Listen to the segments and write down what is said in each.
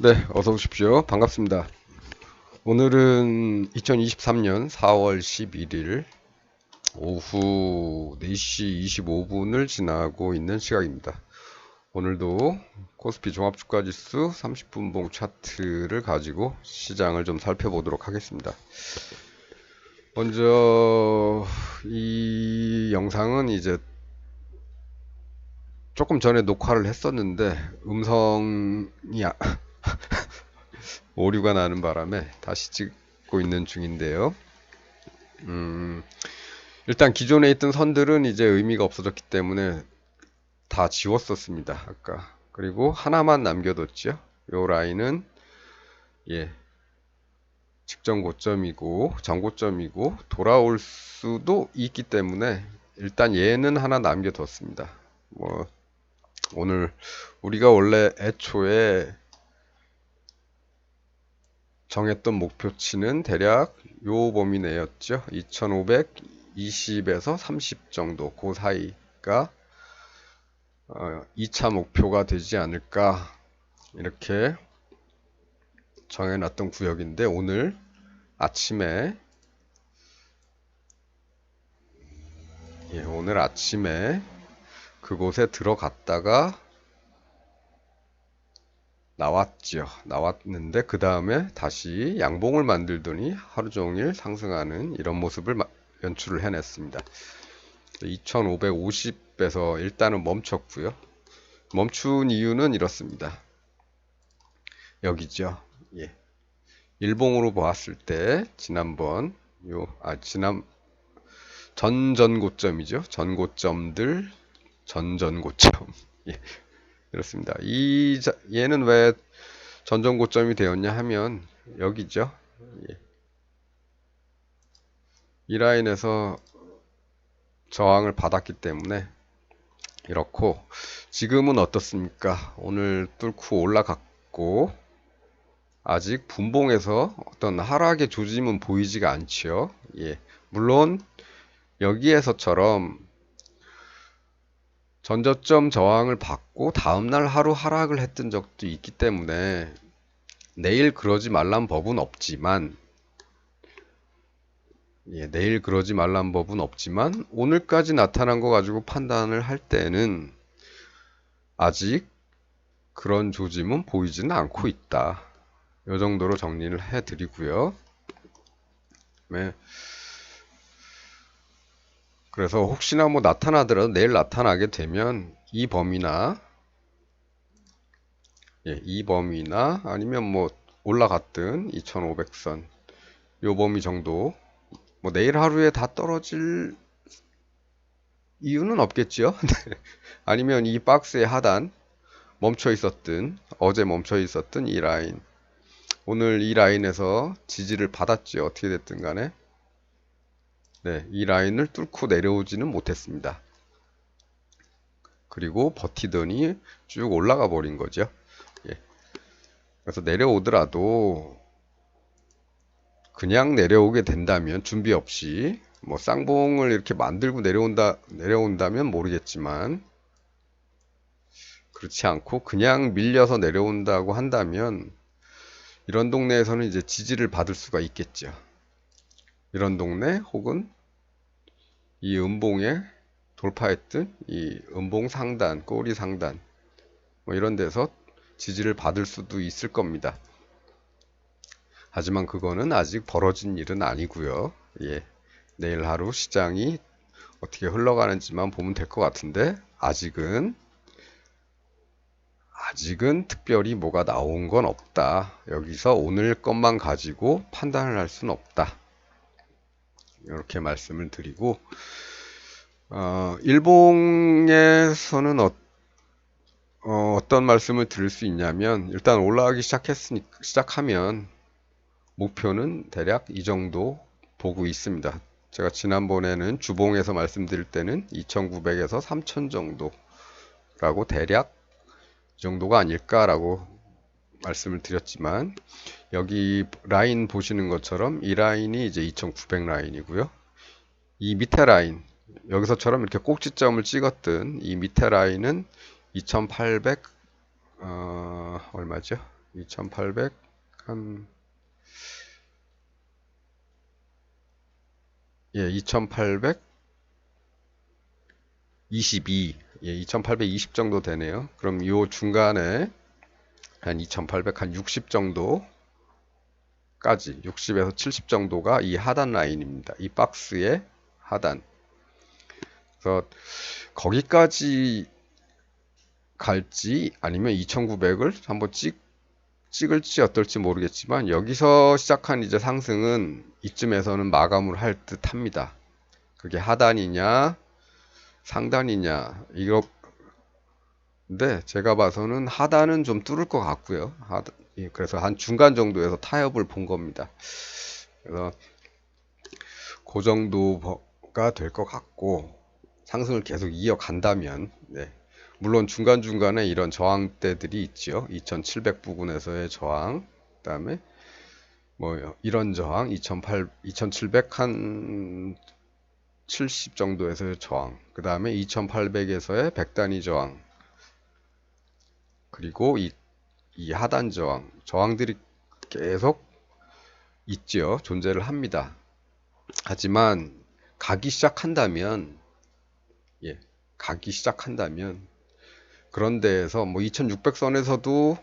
네, 어서 오십시오. 반갑습니다. 오늘은 2023년 4월 11일 오후 4시 25분을 지나고 있는 시각입니다. 오늘도 코스피 종합주가지수 30분봉 차트를 가지고 시장을 좀 살펴보도록 하겠습니다. 먼저 이 영상은 이제 조금 전에 녹화를 했었는데 음성이 오류가 나는 바람에 다시 찍고 있는 중인데요. 일단 기존에 있던 선들은 이제 의미가 없어졌기 때문에 다 지웠었습니다. 아까. 그리고 하나만 남겨뒀죠. 요 라인은 예, 직전 고점이고 전고점이고 돌아올 수도 있기 때문에 일단 얘는 하나 남겨뒀습니다. 뭐 오늘 우리가 원래 애초에 정했던 목표치는 대략 요 범위 내였죠. 2520에서 30 정도 그 사이가 2차 목표가 되지 않을까 이렇게 정해놨던 구역인데 오늘 아침에 오늘 아침에 그곳에 들어갔다가 나왔죠. 나왔는데 그 다음에 다시 양봉을 만들더니 하루 종일 상승하는 이런 모습을 연출을 해냈습니다. 2550에서 일단은 멈췄고요. 멈춘 이유는 이렇습니다. 여기죠. 예. 일봉으로 보았을 때 지난번 전전고점이죠. 전고점들 전전고점. 예. 그렇습니다. 얘는 왜 전전고점이 되었냐 하면 여기죠. 예. 이 라인에서 저항을 받았기 때문에 이렇고 지금은 어떻습니까? 오늘 뚫고 올라갔고 아직 분봉에서 어떤 하락의 조짐은 보이지가 않지요. 예. 물론 여기에서처럼 전저점 저항을 받고 다음날 하루 하락을 했던 적도 있기 때문에 내일 그러지 말란 법은 없지만 내일 그러지 말란 법은 없지만 오늘까지 나타난 거 가지고 판단을 할 때는 아직 그런 조짐은 보이지는 않고 있다. 이 정도로 정리를 해드리고요. 네. 그래서 혹시나 뭐 나타나더라도 내일 나타나게 되면 이 범위나 이 범위나 아니면 뭐 올라갔던 2500선 요 범위 정도 뭐 내일 하루에 다 떨어질 이유는 없겠죠. 아니면 이 박스의 하단 멈춰 있었던 어제 멈춰 있었던 이 라인 오늘 이 라인에서 지지를 받았죠. 어떻게 됐든 간에 이 라인을 뚫고 내려오지는 못했습니다. 그리고 버티더니 쭉 올라가 버린 거죠. 그래서 내려오더라도 그냥 내려오게 된다면 준비 없이 뭐 쌍봉을 이렇게 만들고 내려온다면 모르겠지만 그렇지 않고 그냥 밀려서 내려온다고 한다면 이런 동네에서는 이제 지지를 받을 수가 있겠죠. 이런 동네 혹은 이 음봉에 돌파했던 이 음봉 상단, 꼬리 상단 뭐 이런 데서 지지를 받을 수도 있을 겁니다. 하지만 그거는 아직 벌어진 일은 아니고요. 내일 하루 시장이 어떻게 흘러가는지만 보면 될 것 같은데 아직은 특별히 뭐가 나온 건 없다. 여기서 오늘 것만 가지고 판단을 할 수는 없다. 이렇게 말씀을 드리고 일봉에서는 어떤 말씀을 드릴 수 있냐면 일단 올라가기 시작하면 목표는 대략 이 정도 보고 있습니다. 제가 지난번에는 주봉에서 말씀드릴 때는 2900에서 3000 정도라고 대략 이 정도가 아닐까라고 말씀을 드렸지만 여기 라인 보시는 것처럼 이 라인이 이제 2900 라인이고요. 이 밑에 라인 여기서처럼 이렇게 꼭지점을 찍었던 이 밑에 라인은 2800 얼마죠? 2800 한, 예, 2822, 예, 2820 정도 되네요. 그럼 요 중간에 한 2800, 한 60 정도까지, 60에서 70 정도가 이 하단 라인입니다. 이 박스의 하단. 그래서 거기까지 갈지 아니면 2900을 한번 찍을지 어떨지 모르겠지만 여기서 시작한 이제 상승은 이쯤에서는 마감을 할 듯 합니다. 그게 하단이냐 상단이냐 이거 근데 제가 봐서는 하단은 좀 뚫을 것 같고요. 예, 그래서 한 중간 정도에서 타협을 본 겁니다. 그래서 그 정도가 될 것 같고 상승을 계속 이어간다면 네. 물론 중간중간에 이런 저항대들이 있죠. 2700 부근에서의 저항, 그다음에 뭐 이런 저항, 2700 한 70 정도에서의 저항, 그다음에 2800에서의 100단위 저항, 그리고 이 하단 저항들이 계속 있죠. 존재를 합니다. 하지만 가기 시작한다면, 예, 가기 시작한다면 그런 데에서 뭐 2600선에서도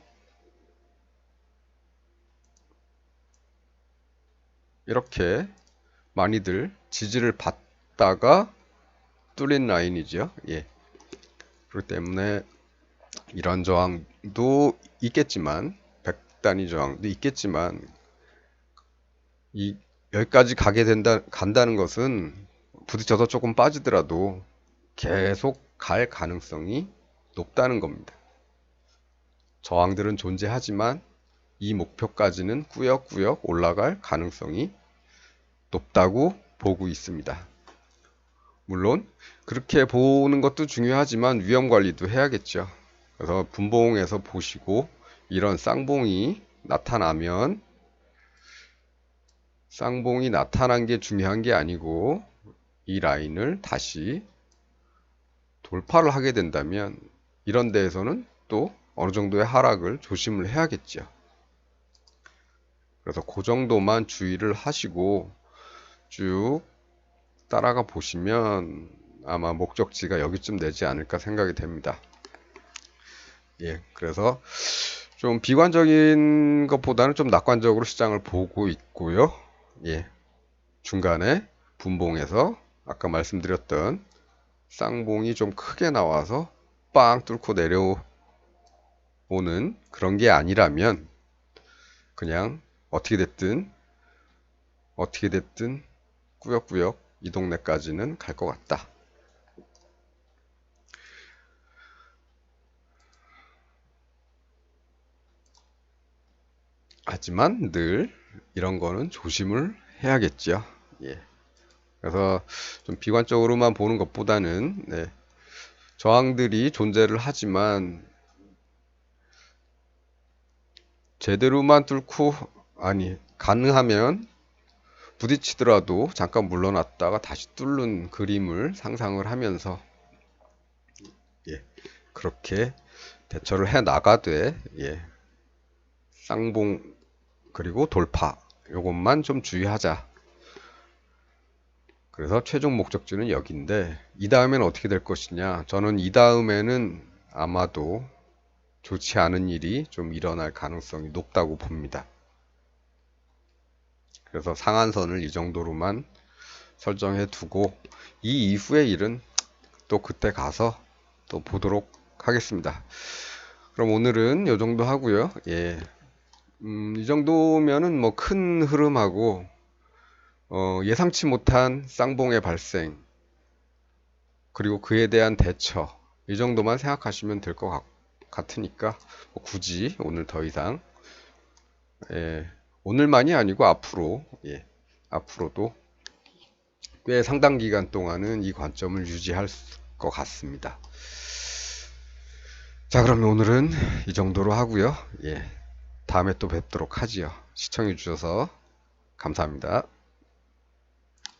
이렇게 많이들 지지를 받다가 뚫린 라인이죠. 예. 그렇기 때문에 이런 저항도 있겠지만 100단위 저항도 있겠지만 여기까지 간다는 것은 부딪혀서 조금 빠지더라도 계속 갈 가능성이 높다는 겁니다. 저항들은 존재하지만 이 목표까지는 꾸역꾸역 올라갈 가능성이 높다고 보고 있습니다. 물론 그렇게 보는 것도 중요하지만 위험 관리도 해야겠죠. 그래서 분봉에서 보시고 이런 쌍봉이 나타나면 쌍봉이 나타난 게 중요한 게 아니고 이 라인을 다시 돌파를 하게 된다면 이런 데에서는 또 어느 정도의 하락을 조심을 해야겠죠. 그래서 그 정도만 주의를 하시고 쭉 따라가 보시면 아마 목적지가 여기쯤 되지 않을까 생각이 됩니다. 예, 그래서 좀 비관적인 것보다는 좀 낙관적으로 시장을 보고 있고요. 예, 중간에 분봉에서 아까 말씀드렸던 쌍봉이 좀 크게 나와서 빵 뚫고 내려오는 그런 게 아니라면 그냥 어떻게 됐든 꾸역꾸역 이 동네까지는 갈 것 같다. 하지만 늘 이런 거는 조심을 해야겠죠. 예. 그래서 좀 비관적으로만 보는 것보다는 네, 저항들이 존재를 하지만 제대로만 뚫고 가능하면 부딪히더라도 잠깐 물러났다가 다시 뚫는 그림을 상상을 하면서 예, 그렇게 대처를 해 나가되 예, 쌍봉 그리고 돌파 요것만 좀 주의하자. 그래서 최종 목적지는 여기인데 이 다음에는 어떻게 될 것이냐. 저는 이 다음에는 아마도 좋지 않은 일이 좀 일어날 가능성이 높다고 봅니다. 그래서 상한선을 이 정도로만 설정해 두고 이 이후의 일은 또 그때 가서 또 보도록 하겠습니다. 그럼 오늘은 이 정도 하고요. 예. 이 정도면은 뭐 큰 흐름하고 예상치 못한 쌍봉의 발생 그리고 그에 대한 대처 이 정도만 생각하시면 될 것 같으니까 뭐 굳이 오늘 더 이상 예, 오늘만이 아니고 앞으로 예, 앞으로도 꽤 상당 기간 동안은 이 관점을 유지할 것 같습니다. 자, 그럼 오늘은 이 정도로 하고요. 예, 다음에 또 뵙도록 하지요. 시청해 주셔서 감사합니다.